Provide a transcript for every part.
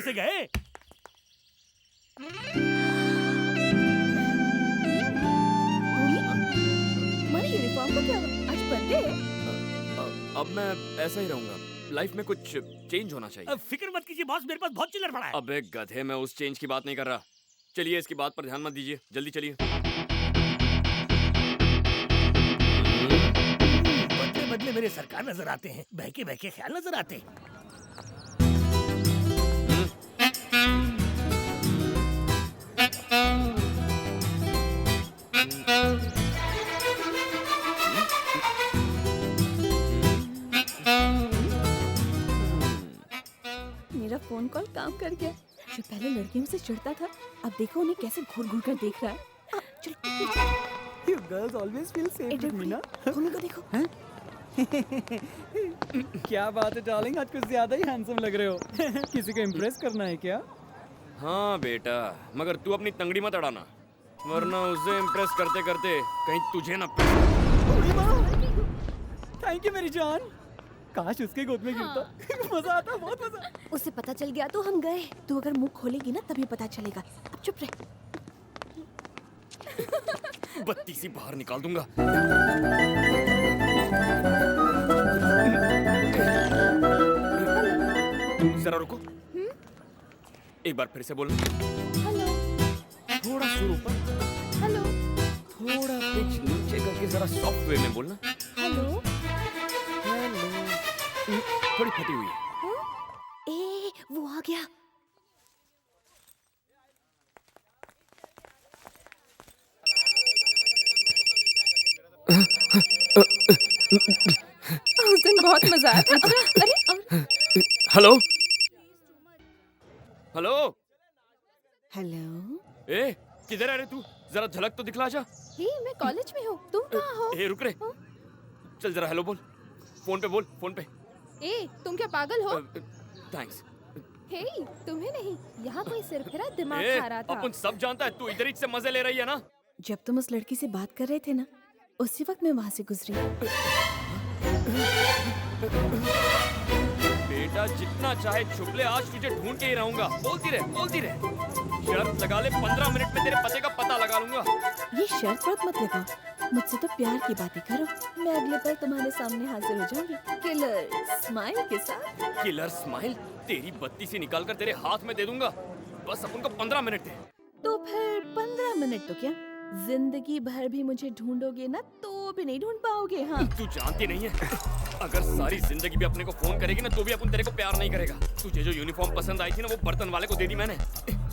कैसे गए? तुम्हारी यूनिफॉर्म को क्या हुआ? आज बर्थडे है? अब मैं ऐसा ही रहूंगा। लाइफ में कुछ चेंज होना चाहिए। अब फिक्र मत कीजिए बॉस, मेरे पास बहुत चिल्लर पड़ा है। अबे गधे, मैं उस चेंज की बात नहीं कर रहा। चलिए, इसकी बात पर ध्यान मत दीजिए, जल्दी चलिए। बदले बदले मेरे सरकार नजर आते हैं, बहके बहके ख्याल नजर आते हैं। मेरा फोन कॉल काम कर गया। जो पहले लड़कियों से चिढ़ता था, अब देखो उन्हें कैसे घूर घूर कर देख रहा है। चल You girls always feel safe with me, ना? भूमि को देखो। क्या बात है डार्लिंग, आज कुछ ज्यादा ही हैंडसम लग रहे हो। किसी को इम्प्रेस करना है क्या? हाँ बेटा, मगर तू अपनी तंगड़ी मत अड़ाना, वरना उसे इम्प्रेस करते करते कहीं तुझे ना। थैंक यू मेरी जान। काश उसके गोद में गिरता। मजा आता, बहुत मजा। उसे पता चल गया तो हम गए। तू अगर मुंह खोलेगी ना तभी पता चलेगा। अब चुप रह। बत्ती सी बाहर निकाल दूंगा। जरा रुको। एक बार फिर से बोलना। हेलो थोड़ा सुर ऊपर, हेलो थोड़ा पिच नीचे करके जरा सॉफ्ट वे में बोलना। हेलो। थोड़ी फटी हुई है। ए, वो आ गया। उस दिन बहुत मजा आया था। अरे हेलो हेलो। हेलो। ए, किधर है रे तू? जरा झलक तो दिखला जा। हे, मैं कॉलेज में हूँ। तुम कहाँ हो? ए, रुक रे। चल जरा हेलो बोल। फोन पे बोल, फोन पे। ए, तुम क्या पागल हो? थैंक्स। हे, तुम्हें नहीं, यहाँ कोई सिरफिरा दिमाग खा रहा था। अपन सब जानता है तू इधर ही से मजे ले रही है ना। जब तुम उस लड़की से बात कर रहे थे ना, उसी वक्त मैं वहाँ से गुजरी। बेटा जितना चाहे छुप ले, आज तुझे ढूंढ के ही रहूंगा। बोलती रहे, बोलती रहे। शर्त लगा ले, 15 मिनट में तेरे पते का पता लगा लूंगा। ये शर्त वर्त मत लगाओ, मुझसे तो प्यार की बातें करो। मैं अगले पल तुम्हारे सामने हाजिर हो जाऊंगी, किलर स्माइल के साथ। Killer smile? तेरी बत्ती से निकाल कर तेरे हाथ में दे दूंगा। बस अपन को 15 मिनट दे। तो फिर 15 मिनट तो क्या, जिंदगी भर भी मुझे ढूंढोगे ना तो भी नहीं ढूंढ पाओगे। हाँ, तू जानती नहीं है, अगर सारी जिंदगी भी अपने को फोन करेगी ना तो भी अपन तेरे को प्यार नहीं करेगा। तुझे जो यूनिफॉर्म पसंद आई थी ना, वो बर्तन वाले को दे दी मैंने।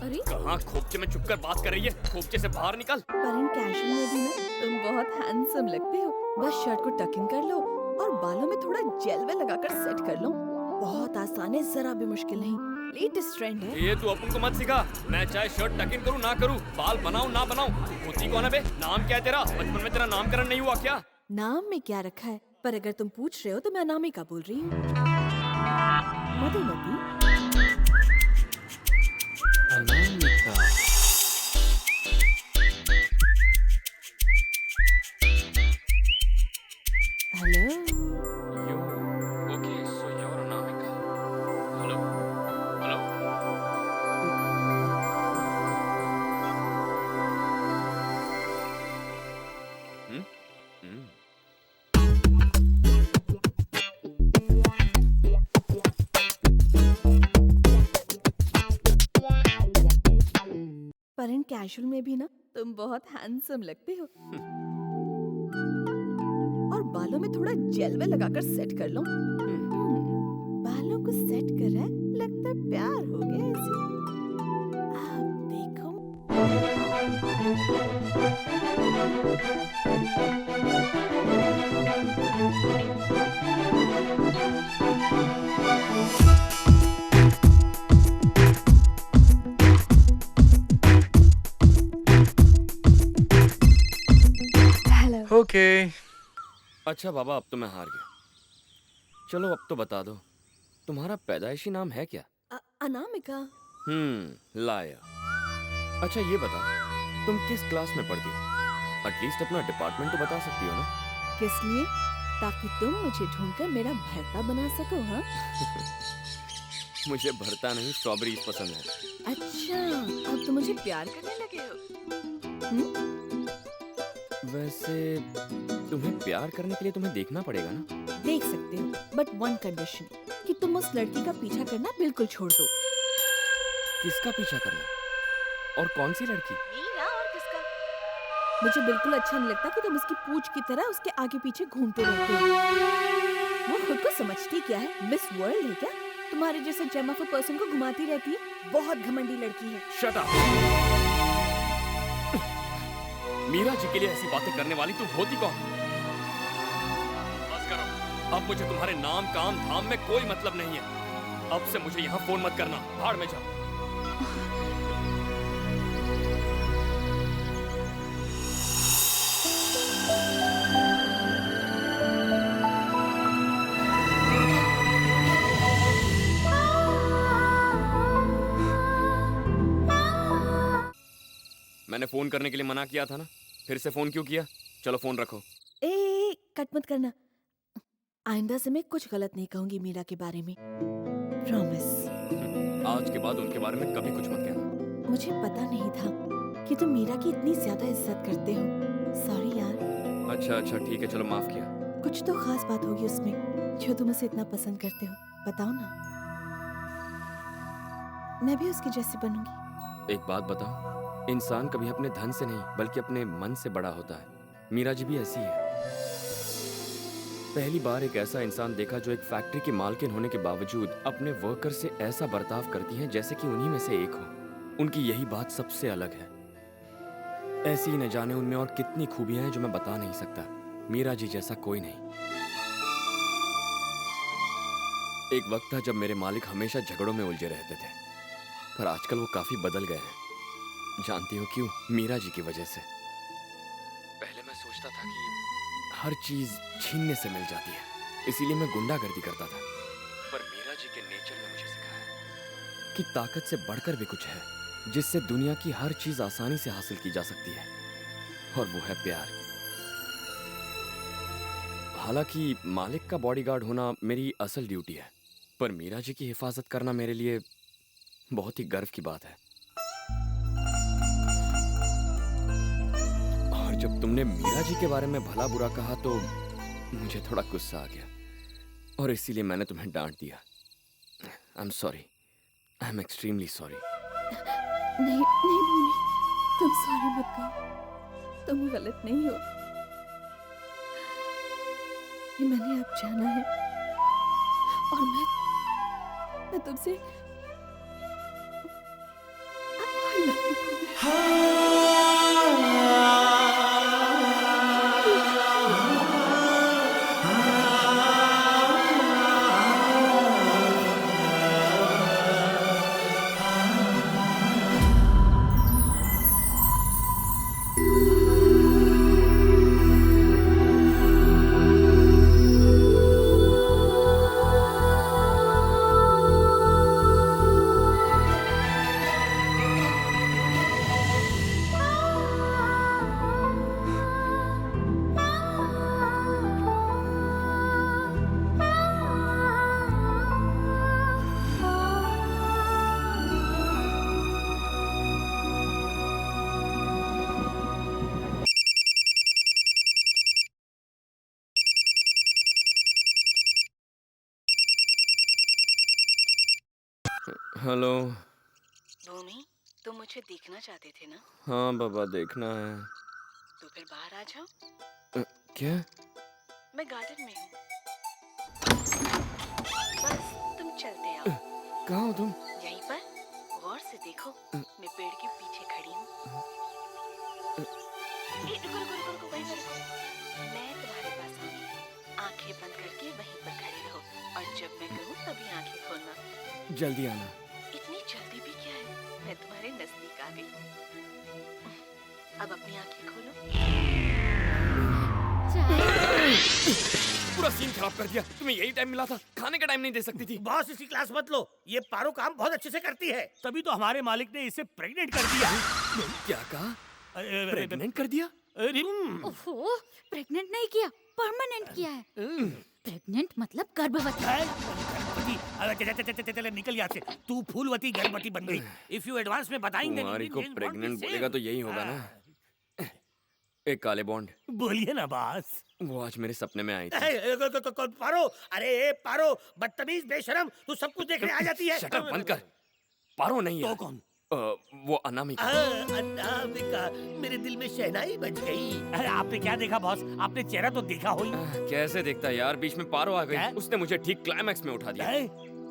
अरे कहाँ खोपचे में छुपकर बात कर रही है? खोपचे से बाहर निकल। पर इन कैजुअल में भी ना तुम बहुत हैंडसम लगते हो। बस शर्ट को टक इन कर लो और बालों में थोड़ा जेल वेल लगाकर सेट कर लो। बहुत आसान है, जरा भी मुश्किल नहीं। लेटेस्ट ट्रेंड है। ये तू अपन को मत सिखा। मैं चाहे शर्ट टक इन करूँ ना करूँ, बाल बनाऊँ ना बनाऊँ, होती कौन है बे? नाम क्या है तेरा? बचपन में तेरा नामकरण नहीं हुआ क्या? नाम में क्या रखा है? पर अगर तुम पूछ रहे हो तो मैं अनामिका बोल रही हूँ। Madhumati. Anamika. Hello. Okay, so you're Anamika. Hello? Hello? पर इन कैजुअल में भी ना तुम बहुत हैंडसम लगते हो। और बालों में थोड़ा जेल वेल लगाकर सेट कर लो। बालों को सेट कर रहा है, लगता है प्यार हो गया इसे। आप देखो। ओके। अच्छा बाबा, अब तो मैं हार गया। चलो अब तो बता दो, तुम्हारा पैदाइशी नाम है क्या? अनामिका। लाया। अच्छा ये बता, तुम किस क्लास में पढ़ती हो? एटलीस्ट अपना डिपार्टमेंट तो बता सकती हो ना? किस लिए? ताकि तुम मुझे ढूंढकर मेरा भरता बना सको। हाँ, मुझे भरता नहीं स्ट्रॉबेरीज पसंद है। अच्छा, अब तो मुझे प्यार करने लगे हो। वैसे तुम्हें प्यार करने के लिए तुम्हें देखना पड़ेगा ना। देख सकते हो, बट वन कंडीशन कि तुम उस लड़की का पीछा करना बिल्कुल छोड़ दो। किसका पीछा करना? और कौन सी लड़की? मीरा, और किसका? मुझे बिल्कुल अच्छा नहीं लगता कि तुम उसकी पूंछ की तरह उसके आगे पीछे घूमते रहते हो। वो खुद को समझती क्या है? मिस वर्ल्ड है क्या? तुम्हारे जैसे जेम ऑफ अ पर्सन को घुमाती रहती है। बहुत घमंडी लड़की है। Shut up. मीरा जी के लिए ऐसी बातें करने वाली तुम होती कौन? बस करो, अब मुझे तुम्हारे नाम काम धाम में कोई मतलब नहीं है। अब से मुझे यहाँ फोन मत करना, भाड़ में जाओ। मैंने फोन करने के लिए मना किया था ना, फिर से फोन क्यों किया? चलो फोन रखो। ए, कट मत करना। आइंदा से मैं कुछ गलत नहीं कहूंगी मीरा के बारे में, प्रॉमिस। आज के बाद उनके बारे में कभी कुछ मत कहना। मुझे पता नहीं था कि तुम मीरा की इतनी ज्यादा इज्जत करते हो। सॉरी यार। अच्छा ठीक है, चलो माफ किया। कुछ तो खास बात होगी उसमें जो तुम उसे इतना पसंद करते हो, बताओ ना। मैं भी उसकी जैसी बनूंगी। एक बात बताओ, इंसान कभी अपने धन से नहीं बल्कि अपने मन से बड़ा होता है। मीरा जी भी ऐसी है। पहली बार एक ऐसा इंसान देखा जो एक फैक्ट्री की मालकिन होने के बावजूद अपने वर्कर से ऐसा बर्ताव करती हैं जैसे कि उन्हीं में से एक हो। उनकी यही बात सबसे अलग है। ऐसी ही न जाने उनमें और कितनी खूबियां हैं जो मैं बता नहीं सकता। मीरा जी जैसा कोई नहीं। एक वक्त था जब मेरे मालिक हमेशा झगड़ों में उलझे रहते थे, पर आजकल वो काफी बदल गए हैं। जानती हो क्यों? मीरा जी की वजह से। पहले मैं सोचता था कि हर चीज छीनने से मिल जाती है, इसीलिए मैं गुंडागर्दी करता था। पर मीरा जी के नेचर ने मुझे सिखाया कि ताकत से बढ़कर भी कुछ है जिससे दुनिया की हर चीज आसानी से हासिल की जा सकती है, और वो है प्यार। हालांकि मालिक का बॉडीगार्ड होना मेरी असल ड्यूटी है, पर मीरा जी की हिफाजत करना मेरे लिए बहुत ही गर्व की बात है। जब तुमने मीरा जी के बारे में भला बुरा कहा तो मुझे थोड़ा गुस्सा आ गया, और इसीलिए मैंने तुम्हें डांट दिया। I am sorry, I am extremely sorry. नहीं भूमि, तुम सॉरी मत कहो। तुम गलत नहीं हो। ये मैंने अब जाना है, और मैं तुमसे I love you, Bhoomi. Hello Bhoomi, तुम मुझे देखना चाहते थे ना? हाँ बाबा, देखना है। तो फिर बाहर आ जाओ। क्या? मैं गार्डन में हूँ, बस तुम चलते आओ। कहाँ हो तुम? यहीं पर, गौर से देखो, मैं पेड़ के पीछे खड़ी हूँ। रुको, वहीं पर रुको। मैं तुम्हारे पास आऊंगी। आंखें बंद करके वहीं पर खड़े रहो, और जब मैं कहूँ तभी आंखें खोलना। जल्दी आना। इतनी जल्दी भी क्या है? मैं तुम्हारे नजदीक आ गई। अब अपनी आंखें खोलो। पूरा सीन खराब कर दिया। तुम्हें यही टाइम मिला था, खाने का टाइम नहीं दे सकती थी। बॉस, इसी क्लास मत लो। ये पारो काम बहुत अच्छे से करती है, तभी तो हमारे मालिक ने इसे प्रेग्नेंट कर दिया। क्या कहा? प्रेग्नेंट कर दिया? ओहो, प्रेग्नेंट नहीं किया, परमानेंट किया है। प्रेग्नेंट मतलब गर्भवती। की चल निकल यहाँ से। तू फूलवती गर्भवती बन गई। इफ यू एडवांस में बताएंगे कुमारी को प्रेग्नेंट बोलेगा तो यही होगा ना। एक काले बॉन्ड, बोलिए ना बॉस। वो आज मेरे सपने में आई थी। पारो, अरे पारो, बदतमीज बेशरम, तू सब कुछ देखने आ जाती है। शट अप, बंद कर। पारो नहीं तो है। कौन? वो अनामिका। अनामिका, मेरे दिल में शहनाई बज गई। अरे आपने क्या देखा बॉस? आपने चेहरा तो देखा हो ही। कैसे देखता यार, बीच में पारो आ गई। उसने मुझे ठीक क्लाइमैक्स में उठा दिया।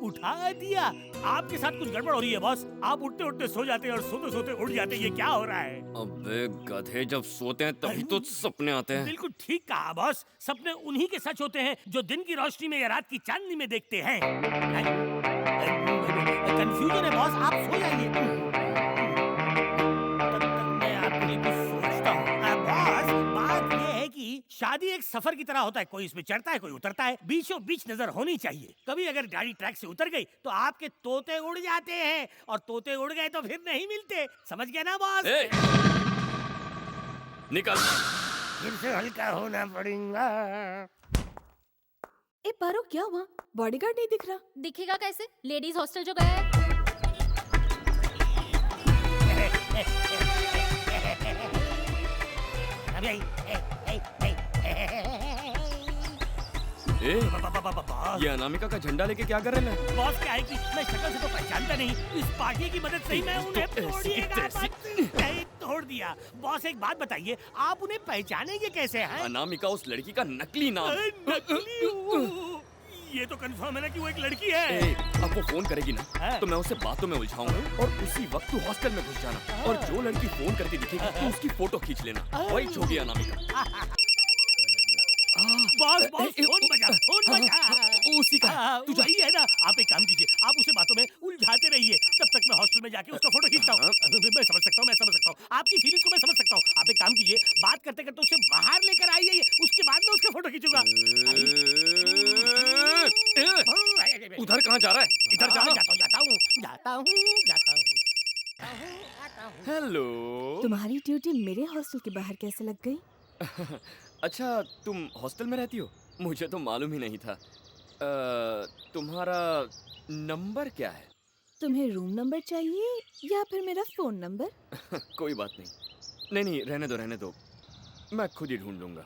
उठा दिया? आपके साथ कुछ गड़बड़ हो रही है बॉस। आप उठते उठते सो जाते हैं और सोते सोते उठ जाते हैं। ये क्या हो रहा है? अबे गधे, जब सोते हैं तभी तो सपने आते हैं। बिल्कुल ठीक कहा बॉस। सपने उन्हीं के सच होते हैं जो दिन की रोशनी में या रात की चांदनी में देखते हैं। कंफ्यूजन है बॉस, आप सो जाइए। तब तक मैं आपके लिए कुछ सोचता हूँ। बॉस, बात ये है कि शादी एक सफर की तरह होता है। कोई इसमें चढ़ता है, कोई उतरता है। बीचों बीच नजर होनी चाहिए। कभी अगर गाड़ी ट्रैक से उतर गई तो आपके तोते उड़ जाते हैं, और तोते उड़ गए तो फिर नहीं मिलते। समझ गए ना बॉस? निकल। फिर से हल्का होना पड़ेगा। ए पारो, क्या हुआ? बॉडीगार्ड नहीं दिख रहा। दिखेगा कैसे? लेडीज हॉस्टल जो गया है। ये अनामिका का झंडा लेके क्या कर रहे हैं? बॉस क्या है कि मैं शक्ल से तो पहचानता नहीं। इस पार्टी की मदद से ही मैं उन्हें तोड़ दिया। बॉस एक बात बताइए, आप उन्हें पहचानेंगे कैसे हैं? अनामिका उस लड़की का नकली नाम। ये तो कंफर्म है ना कि वो एक लड़की है। अब वो फोन करेगी ना तो मैं उसे बातों में उलझाऊंगा, और उसी वक्त तू हॉस्टल में घुस जाना, और जो लड़की फोन करके दिखेगी तो उसकी फोटो खींच लेना। वही छोटी अनामिका। बॉस बॉस, फोन बजा, फोन बजा। उसी का तू वही है ना। आप एक काम कीजिए, आप उसे बातों में उलझाते रहिए, तब तक मैं हॉस्टल में जाके उसका फोटो खींचता हूँ। मैं समझ सकता हूँ आपकी फीलिंग को मैं समझ सकता हूँ। आप एक काम कीजिए, बात करते करते उसे बाहर लेकर आइए, उसके बाद में उसका फोटो खींचूंगा। उधर कहाँ जा रहा है? इधर जाता हूँ। हेलो। तुम्हारी ड्यूटी मेरे हॉस्टल के बाहर कैसे लग गई? अच्छा, तुम हॉस्टल में रहती हो? मुझे तो मालूम ही नहीं था। तुम्हारा नंबर क्या है? तुम्हें रूम नंबर चाहिए या फिर मेरा फोन नंबर? कोई बात नहीं। नहीं, रहने दो, मैं खुद ही ढूंढ लूंगा।